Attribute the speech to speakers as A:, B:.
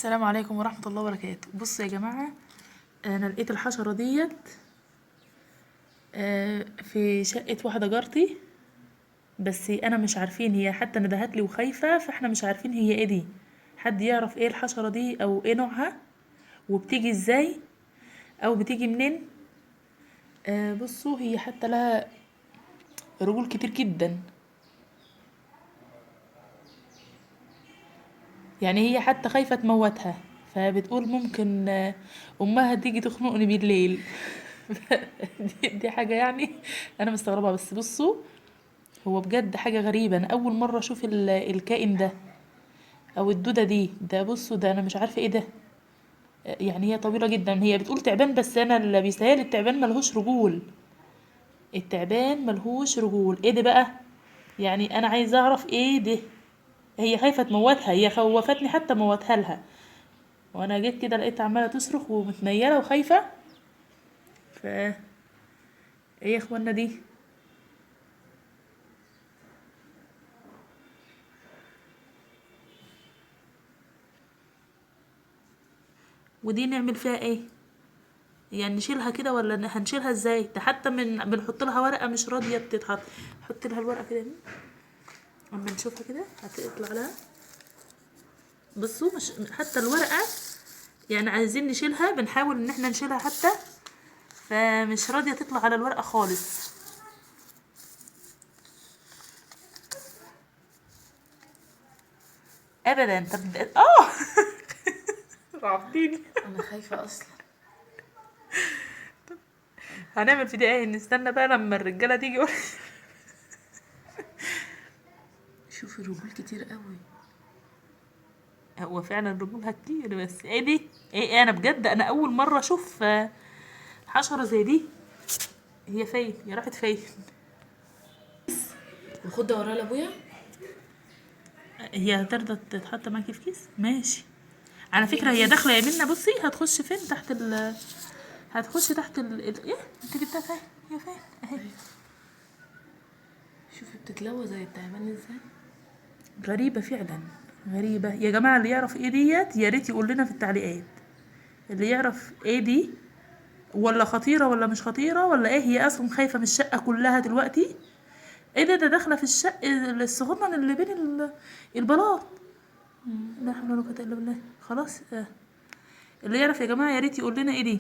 A: السلام عليكم ورحمة الله وبركاته. بصوا يا جماعة، انا لقيت الحشرة ديت في شقة واحدة جارتي. بس انا مش عارفين، هي حتى ندهت لي وخايفة، فاحنا مش عارفين هي ايه دي. حد يعرف ايه الحشرة دي او ايه نوعها وبتيجي ازاي او بتيجي منين؟ بصوا، هي حتى لها رجول كتير جدا. يعني هي حتى خايفة تموتها، فبتقول ممكن امها تيجي تخنقني بالليل. دي حاجة يعني انا مستغربة. بس بصوا، هو بجد حاجة غريبة، انا اول مرة اشوف الكائن ده او الدودة دي. ده بصوا، ده انا مش عارفة ايه ده. يعني هي طويلة جدا، هي بتقول تعبان، بس انا اللي بيستاهل التعبان ملهوش رجول. التعبان ملهوش رجول، ايه ده بقى؟ يعني انا عايزة اعرف ايه ده. هي خايفة تموتها، هي خوفتني حتى موتها لها. وانا جيت كده لقيتها عمالة تصرخ ومتنيلة وخايفة. ف ايه يا اخوانا دي؟ ودي نعمل فيها ايه؟ يعني نشيلها كده ولا هنشيلها ازاي؟ ده حتى بنحط لها ورقه مش راضيه تتحط. نحط لها الورقه كده اما نشوفها كده هتطلع لها. بصوا، مش حتى الورقه. يعني عايزين نشيلها، بنحاول ان احنا نشيلها حتى، فمش راضيه تطلع على الورقه خالص ابدا. طب رعبتيني.
B: انا خايفه اصلا.
A: هنعمل في دي ايه؟ نستنى بقى لما الرجاله تيجي.
B: شوفي الرجول كتير قوي.
A: هو فعلا رجولها كتير، بس ايه دي؟ ايه انا بجد انا اول مره اشوف حشره زي دي. هي فين؟ هي راحت فين؟
B: المفروض ده وراها لابويا.
A: هي هترضى تتحط معاكي في كيس؟ ماشي. على فكره هي داخله يمنا، بصي هتخش فين؟ تحت هتخش تحت ايه؟ انت جبتها فين؟ هي فين اهي؟
B: شوفي بتتلوى زي التعبان ازاي.
A: غريبه فعلا، غريبه يا جماعه. اللي يعرف ايه ديت يا ريت يقول لنا في التعليقات. اللي يعرف ايه دي، ولا خطيره ولا مش خطيره، ولا ايه هي اصلا خايفه من الشقه كلها دلوقتي. ايه ده داخله في الشق الصغنن اللي بين البلاط. لا حول ولا قوه الا بالله. خلاص اللي يعرف يا جماعه يا ريت يقول لنا ايه دي.